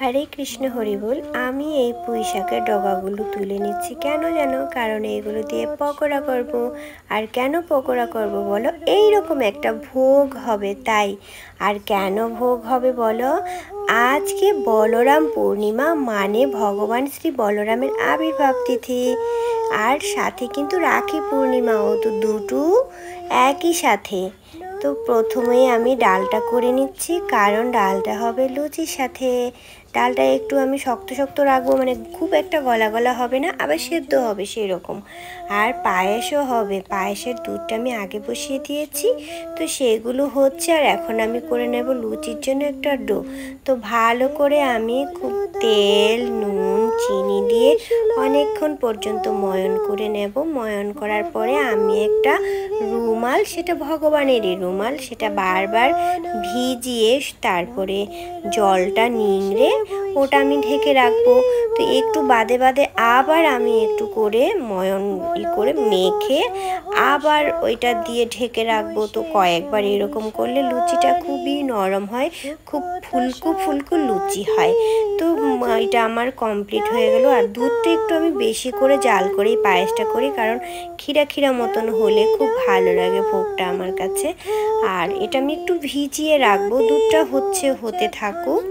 हरे कृष्ण हरि बोल। आमी এই পুঁই শাকের ডগাগুলো তুলে নিচ্ছি কেন জানো, কারণ এইগুলো দিয়ে পকোড়া করব। আর কেন পকোড়া করব বলো, এই রকম একটা ভোগ হবে তাই। আর কেন ভোগ হবে বলো, আজকে বলরাম পূর্ণিমা, মানে ভগবান শ্রী বলরামের আবির্ভাব তিথি। আর সাথে কিন্তু রাখি পূর্ণিমাও, তো দুটো একই সাথে। তো প্রথমেই আমি ডালটা করে নিচ্ছি, কারণ ডালটা হবে লুচির সাথে। ডালটা একটু আমি শক্ত শক্ত রাখবো, মানে খুব একটা গলা গলা হবে না, আবার সেদ্ধ হবে সেই রকম। আর পায়েসও হবে, পায়েসের দুধটা আমি আগে বসিয়ে দিয়েছি, তো সেগুলো হচ্ছে। আর এখন আমি করে নেব লুচির জন্য একটা ডো। তো ভালো করে আমি খুব তেল নুন চিনি দিয়ে অনেকক্ষণ পর্যন্ত ময়ন করে নেব। ময়ন করার পরে আমি একটা রুমাল, সেটা ভগবানেরই রুমাল, সেটা বারবার ভিজিয়ে তারপরে জলটা নিংড়ে ওটা আমি ঢেকে রাখবো। তো একটু বাদে বাদে আবার আমি একটু করে ময়ন করে মেখে আবার ওইটা দিয়ে ঢেকে রাখবো। তো কয়েকবার এরকম করলে লুচিটা খুবই নরম হয়, খুব ফুলকো ফুলকো লুচি হয়। তো এটা আমার কমপ্লিট হয়ে গেল। আর দুধটা একটু আমি বেশি করে জাল করেই পায়েসটা করি, কারণ ক্ষীরা ক্ষীরা মতন হলে খুব ভালো লাগে ভোগটা আমার কাছে। আর এটা আমি একটু ভিজিয়ে রাখবো, দুধটা হতে থাকুক।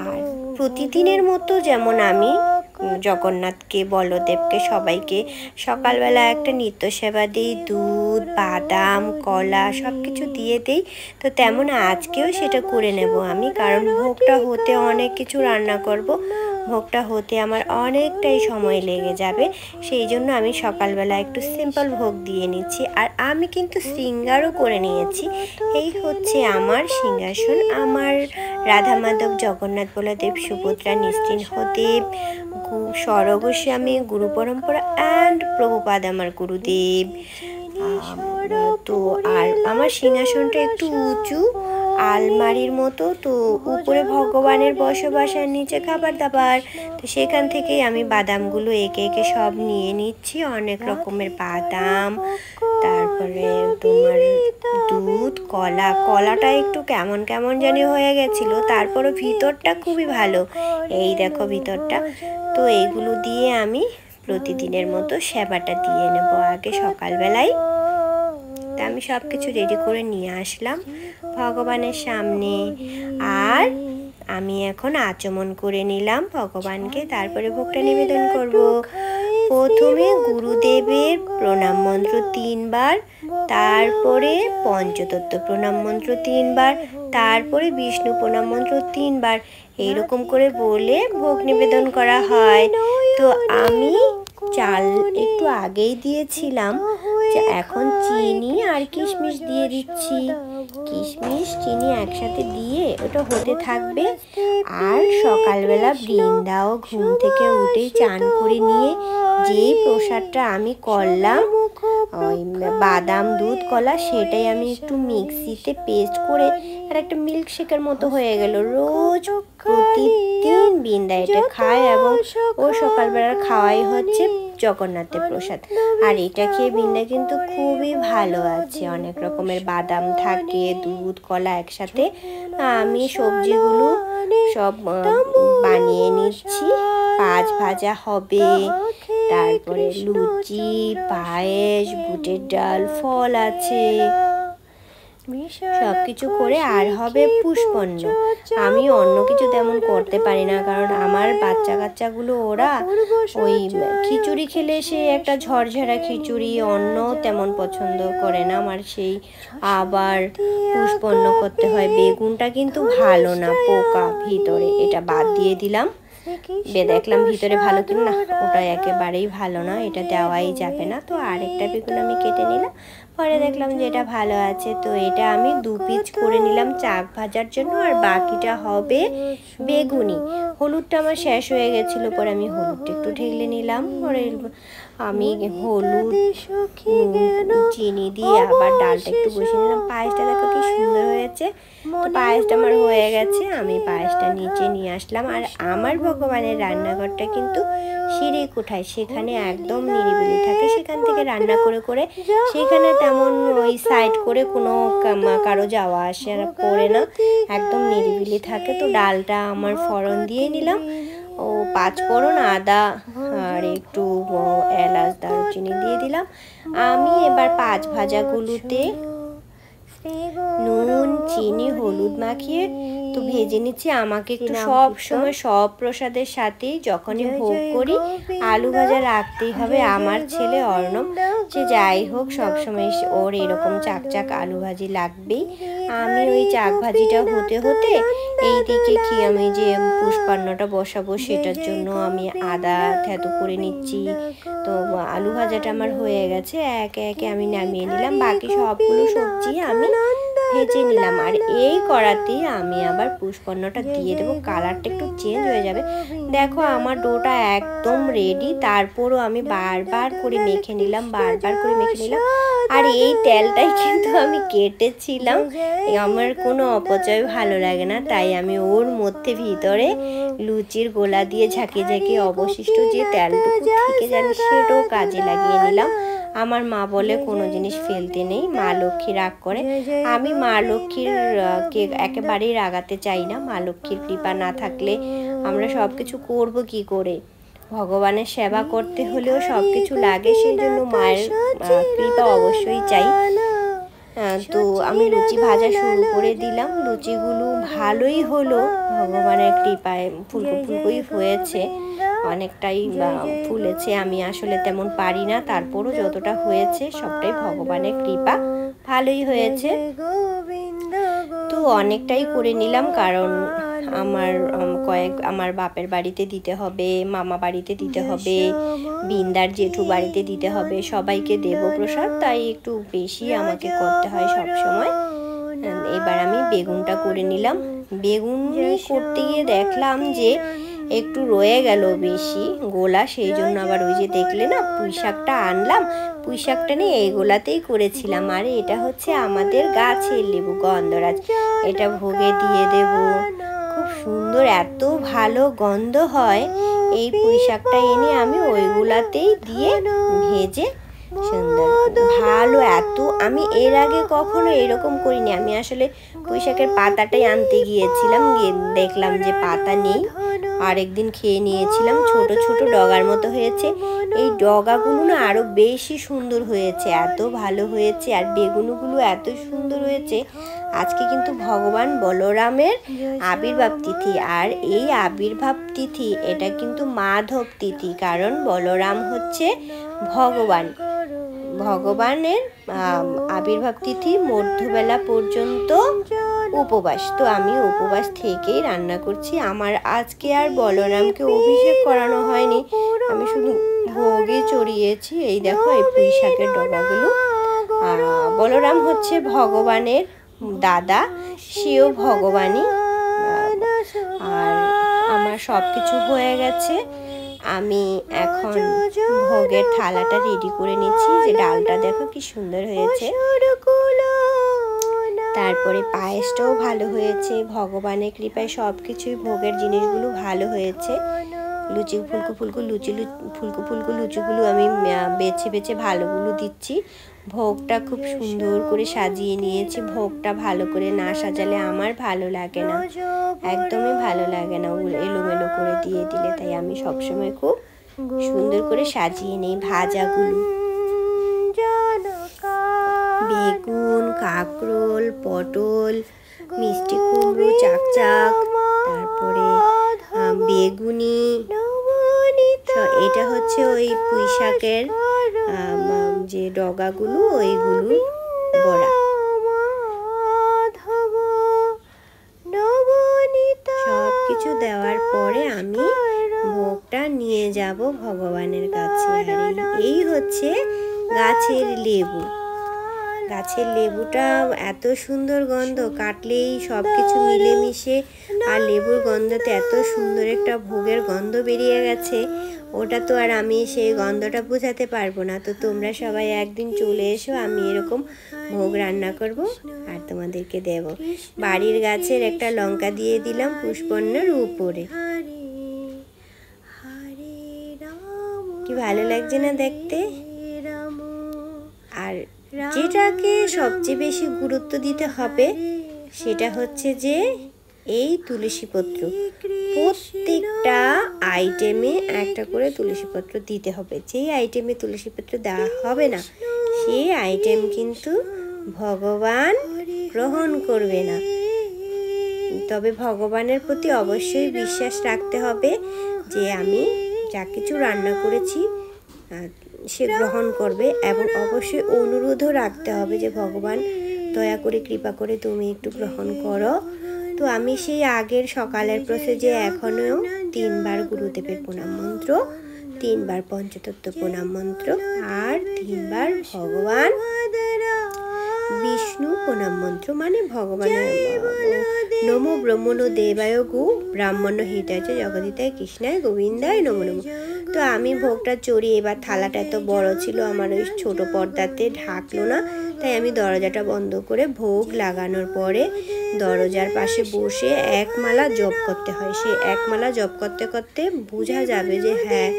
আর প্রতিদিনের মতো যেমন আমি জগন্নাথকে বলদেবকে সবাইকে সকালবেলা একটা নিত্য সেবা দিই, দুধ বাদাম কলা সব কিছু দিয়ে দিই, তো তেমন আজকেও সেটা করে নেব আমি। কারণ ভোগটা হতে অনেক কিছু রান্না করব, ভোগটা হতে আমার অনেকটাই সময় লেগে যাবে, সেই জন্য আমি সকালবেলা একটু সিম্পল ভোগ দিয়ে নিচ্ছি। আর আমি কিন্তু শৃঙ্গারও করে নিয়েছি। এই হচ্ছে আমার সিংহাসন, আমার রাধা মাধব জগন্নাথ বলদেব সুভদ্রা নৃসিংহদেব স্বরগোস্বামী গুরু পরম্পরা অ্যান্ড প্রভুপাদ আমার গুরুদেব। তো আর আমার সিংহাসনটা একটু উঁচু, আলমারির মতো, তো উপরে ভগবানের বসবাস আর নিচে খাবার দাবার। তো সেখান থেকেই আমি বাদামগুলো একে একে সব নিয়ে নিচ্ছি, অনেক রকমের বাদাম, তারপরে তোমার দুধ কলাটা একটু কেমন কেমন জানি হয়ে গেছিলো, তারপরে ভিতরটা খুবই ভালো, এই দেখো ভিতরটা। তো এইগুলো দিয়ে আমি প্রতিদিনের মতো সেবাটা দিয়ে নেব আগে সকালবেলায়। তা আমি সব কিছু রেডি করে নিয়ে আসলাম ভগবানের সামনে। আর আমি এখন আচমন করে নিলাম ভগবানকে, তারপরে ভোগটা নিবেদন করব। প্রথমে গুরুদেবের প্রণাম মন্ত্র 3 বার, তারপরে পঞ্চতত্ত্ব প্রণাম মন্ত্র 3 বার, তারপরে বিষ্ণু প্রণাম মন্ত্র 3 বার, এইরকম করে বলে ভোগ নিবেদন করা হয়। তো আমি চাল একটু আগেই দিয়েছিলাম, এখন চিনি আর কিশমিশ দিয়ে দিচ্ছি। কিশমিশ চিনি একসাথে দিয়ে ওটা হতে থাকবে। আর সকালবেলা বৃন্দাও ঘুম থেকে উঠেই চান করে নিয়ে যেই প্রসাদটা আমি করলাম, ওই বাদাম দুধ কলা, সেটাই আমি একটু মিক্সিতে পেস্ট করে আর একটা মিল্কশেকের মতো হয়ে গেল। রোজ প্রতিদিন বৃন্দা এটা খায়, এবং ও সকালবেলার খাওয়াই হচ্ছে জগন্নাথের প্রসাদ। আর এটা খেয়ে বৃন্দা কিন্তু খুবই ভালো আছে, অনেক রকমের বাদাম থাকে, দুধ কলা একসাথে। আমি সবজিগুলো সব বানিয়ে নিচ্ছি, 5 ভাজা হবে, তারপরে লুচি পায়েস বুটের ডাল ফল আছে, সব কিছু করে। আর হবে পুষ্পন্ন। আমি অন্য কিছু তেমন করতে পারি না, কারণ আমার বাচ্চা কাচ্চাগুলো ওরা ওই খিচুড়ি খেলে সে একটা ঝরঝরা খিচুড়ি, অন্য তেমন পছন্দ করে না আমার, সেই আবার পুষ্পন্ন করতে হয়। বেগুনটা কিন্তু ভালো না, পোকা ভিতরে, এটা বাদ দিয়ে দিলাম। দেখলাম ভিতরে ভালো কিনা, না ওটা একেবারেই ভালো না, এটা দেওয়াই যাবে না। তো আরেকটা বেগুন আমি কেটে নিলাম, পরে দেখলাম যে এটা ভালো আছে, তো এটা আমি 2 পিস করে নিলাম চাক ভাজার জন্য। আর বাকিটা হবে বেগুনি। হলুদটা আমার শেষ হয়ে গেছিলো, পরে আমি হলুদটা একটু ঢেলে নিলাম। পরে আমি হলুদ চিনি দিয়ে আবার ডালটা একটু বসিয়ে নিলাম। পায়েসটা দেখো কি সুন্দর হয়েছে। তো পায়েসটা আমার হয়ে গেছে, আমি পায়েসটা নিচে নিয়ে আসলাম। আর আমার ভগবানের রান্নাঘরটা কিন্তু সিঁড়ি কোঠায়, সেখানে একদম নিরিবিলি থাকে, সেখান থেকে রান্না করে করে সেখানে তেমন ওই সাইড করে কোনো কারো যাওয়া আসে করে না, একদম নিরিবিলি থাকে। তো ডালটা আমার ফোড়ন দিয়ে নিলাম, ও 5 ফোড়ন, আদা আর একটু এলাচ দারুচিনি দিয়ে দিলাম। আমি এবার 5 ভাজাগুলোতে নুন চিনি হলুদ মাখিয়ে তো ভেজে নিচ্ছি। আমাকে একটু সব সময় সব প্রসাদের সাথেই যখনই ভোগ করি আলু ভাজা রাখতেই হবে। আমার ছেলে অর্ণব, সে যাই হোক সবসময় ওর এরকম চাকচাক আলু ভাজি লাগবেই। আমি ওই চাক ভাজিটা হতে হতে এইদিকে কি আমি যে পুষ্পান্নটা বসাবো সেটার জন্য আমি আদা থেতো করে নিচ্ছি। তো আলু ভাজাটা আমার হয়ে গেছে, একে একে আমি নামিয়ে নিলাম। বাকি সবগুলো সবজি আমি ভেজে নিলাম। আর এই কড়াতেই আমি আবার পুষ্পান্নটা দিয়ে দেবো, কালারটা একটু চেঞ্জ হয়ে যাবে। দেখো আমার ডোটা একদম রেডি। তারপরও আমি বারবার করে মেখে নিলাম, বারবার করে মেখে নিলাম। আর এই তেলটাই কিন্তু আমি কেটেছিলাম, আমার কোনো অপচয় ভালো লাগে না, তাই আমি ওর মধ্যে ভিতরে লুচির গোলা দিয়ে ঝাঁকিয়ে ঝাঁকিয়ে অবশিষ্ট যে তেলটুকু থেকে যাবে সেটাও কাজে লাগিয়ে নিলাম। আমার মা বলে কোনো জিনিস ফেলতে নেই, মা লক্ষ্মী রাগ করে। আমি মা লক্ষ্মীর কে একেবারেই রাগাতে চাই না। মা লক্ষ্মীর কৃপা না থাকলে আমরা সব কিছু করবো কি করে? ভগবানের সেবা করতে হলেও সব কিছু লাগে, সেই জন্য মায়ের কৃপা অবশ্যই চাই। তো আমি লুচি ভাজা শুরু করে দিলাম। লুচিগুলো ভালোই হলো, ভগবানের কৃপায় ফুলকো ফুলকোই হয়েছে, অনেকটাই ফুলেছে। আমি আসলে তেমন পারি না, তারপরও যতটা হয়েছে সবটাই ভগবানের কৃপা, ভালোই হয়েছে। তো অনেকটাই করে নিলাম, কারণ আমার বাপের বাড়িতে দিতে হবে, মামা বাড়িতে দিতে হবে, বিন্দার জেঠু বাড়িতে দিতে হবে, সবাইকে দেব প্রসাদ, তাই একটু বেশি আমাকে করতে হয় সব সময়। এবার আমি বেগুনটা করে নিলাম। বেগুন করতে গিয়ে দেখলাম যে একটু রয়ে গেল বেশি গোলা, সেই জন্য আবার ওই যে দেখলে না পুঁই শাকটা আনলাম, পুঁই শাকটা নিয়ে এই গোলাতেই করেছিলাম। আর এটা হচ্ছে আমাদের গাছের লেবু গন্ধরাজ, এটা ভোগে দিয়ে দেব। খুব সুন্দর, এত ভালো গন্ধ হয়। এই পুঁই শাকটা এনে আমি ওই গোলাতেই দিয়ে ভেজে সুন্দর ভালো, এত আমি এর আগে কখনো এরকম করিনি। আমি আসলে পুঁই শাকের পাতাটাই আনতে গিয়েছিলাম, গিয়ে দেখলাম যে পাতা নেই। আরেকদিন খেয়ে নিয়েছিলাম, ছোট ছোট ডগার মতো হয়েছে। এই ডগাগুলো না আরো বেশি সুন্দর হয়েছে, এত ভালো হয়েছে। আর বেগুনগুলো এত সুন্দর হয়েছে। আজকে কিন্তু ভগবান বলরামের আবির্ভাব তিথি, আর এই আবির্ভাব তিথি এটা কিন্তু মাধব তিথি, কারণ বলরাম হচ্ছে ভগবান। ভগবানের আবির্ভাব তিথি মধ্যবেলা পর্যন্ত উপবাস। তো আমি উপবাস থেকেই রান্না করছি। আমার আজকে আর বলরামকে অভিষেক করানো হয়নি, আমি শুধু ভোগে চড়িয়েছি। এই দেখো এই পুঁই শাকের ডগাগুলো। বলরাম হচ্ছে ভগবানের দাদা, সেও ভগবানই। আর আমার সব কিছু হয়ে গেছে, আমি এখন ভোগের থালাটা রেডি করে নিচ্ছি। যে ডালটা দেখো কি সুন্দর হয়েছে, তারপরে পায়েসটাও ভালো হয়েছে। ভগবানের কৃপায় সব কিছুই ভোগের জিনিসগুলো ভালো হয়েছে। লুচি ফুলকো ফুলকো লুচিগুলো আমি বেছে বেছে ভালোগুলো দিচ্ছি। ভোগটা খুব সুন্দর করে সাজিয়ে নিয়েছি। ভোগটা ভালো করে না সাজালে আমার ভালো লাগে না, একদমই ভালো লাগে না এলোমেলো করে দিয়ে দিলে। তাই আমি সবসময় খুব সুন্দর করে সাজিয়ে নিই ভাজাগুলো। বেগুন, কাঁকরোল, পটল, মিষ্টি কুমড়ো চাকচাক, তারপরে বেগুনি, এটা হচ্ছে ওই পুঁই শাকের যে ডগাগুলো ওইগুলো বড়া। সব কিছু দেওয়ার পরে আমি ভোগটা নিয়ে যাব ভগবানের কাছে। আর এই হচ্ছে গাছের লেবু। গাছের লেবুটা এত সুন্দর গন্ধ, কাটলেই সব কিছু মিলেমিশে, আর লেবুর গন্ধতে এত সুন্দর একটা ভোগের গন্ধ বেরিয়ে গেছে, ওটা তো আর আমি সেই গন্ধটা বোঝাতে পারবো না। তো তোমরা সবাই একদিন চলে এসো, আমি এরকম ভোগ রান্না করব আর তোমাদেরকে দেব। বাড়ির গাছের একটা লঙ্কা দিয়ে দিলাম পুষ্পান্নর উপরে। কি ভালো লাগছে না দেখতে? আর যেটাকে সবচেয়ে বেশি গুরুত্ব দিতে হবে সেটা হচ্ছে যে এই তুলসী পত্র, প্রত্যেকটা আইটেমে একটা করে তুলসী পত্র দিতে হবে। যেই আইটেমে তুলসী পত্র দেওয়া হবে না সেই আইটেম কিন্তু ভগবান গ্রহণ করবে না। তবে ভগবানের প্রতি অবশ্যই বিশ্বাস রাখতে হবে যে আমি যা কিছু রান্না করেছি সে গ্রহণ করবে, এবং অবশ্যই অনুরোধও রাখতে হবে যে ভগবান দয়া করে কৃপা করে তুমি একটু গ্রহণ করো। তো আমি সেই আগের সকালের প্রসেসে এখনও 3 বার গুরুদেবের প্রণাম মন্ত্র, 3 বার পঞ্চতত্ত্ব প্রণাম মন্ত্র, আর 3 বার ভগবান বিষ্ণু প্রণাম মন্ত্র, মানে ভগবানের নমো ব্রহ্মণো দেবায় গো ব্রাহ্মণ হিতায় জগদিতায় কৃষ্ণায় গোবিন্দায় নমো নমো। তো আমি ভোগটা চড়িয়ে, এবার থালাটা এত বড় ছিল আমার ওই ছোটো পর্দাতে ঢাকলো না, তাই আমি দরজাটা বন্ধ করে ভোগ লাগানোর পরে দরজার পাশে বসে এক মালা জপ করতে হয়। সে এক মালা জপ করতে করতে বোঝা যাবে যে হ্যাঁ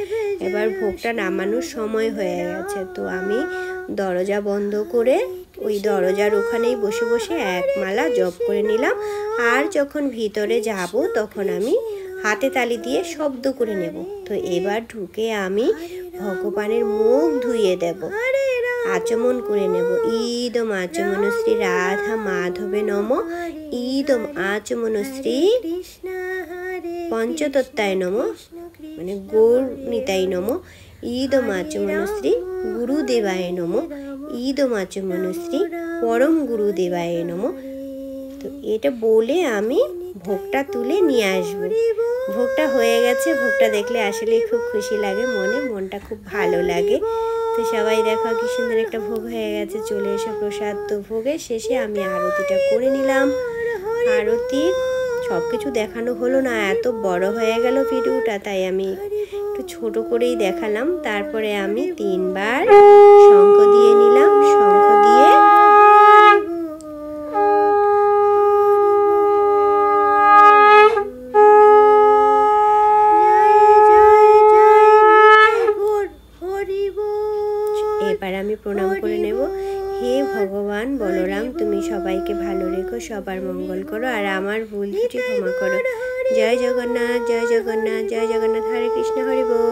এবার ভোগটা নামানোর সময় হয়ে গেছে। তো আমি দরজা বন্ধ করে ওই দরজার ওখানেই বসে বসে এক মালা জপ করে নিলাম। আর যখন ভিতরে যাব তখন আমি হাতে তালি দিয়ে শব্দ করে নেব। তো এবার ঢুকে আমি ভগবানের মুখ ধুইয়ে দেব, আচমন করে নেব। ঈদম আচমন শ্রী রাধা মাধবে নম, ঈদম আচমন শ্রী পঞ্চতত্ত্বায় নম, মানে গৌর নিতাই নম, ঈদম আচমন শ্রী গুরুদেবায় নম, ঈদম আচমন শ্রী পরম গুরুদেবায় নম। তো এটা বলে আমি ভোগটা তুলে নিয়ে আসব। ভোগটা হয়ে গেছে, ভোগটা দেখলে আসলে খুব খুশি লাগে, মনটা খুব ভালো লাগে। তো সবাই দেখো কি সুন্দর একটা ভোগ হয়ে গেছে, চলে এসো প্রসাদ। তো ভোগের শেষে আমি আরতিটা করে নিলাম। আরতি সব কিছু দেখানো হলো না, এত বড় হয়ে গেল ভিডিওটা, তাই আমি একটু ছোট করেই দেখালাম। তারপরে আমি 3 বার শঙ্খ দিয়ে নিলাম, শঙ্খ দিয়ে এবার আমি প্রণাম করে নেব। হে ভগবান বলরাম, তুমি সবাইকে ভালো রেখো, সবার মঙ্গল করো, আর আমার ভুল ত্রুটি ক্ষমা করো। জয় জগন্নাথ, জয় জগন্নাথ, জয় জগন্নাথ, হরে কৃষ্ণ, হরে বল।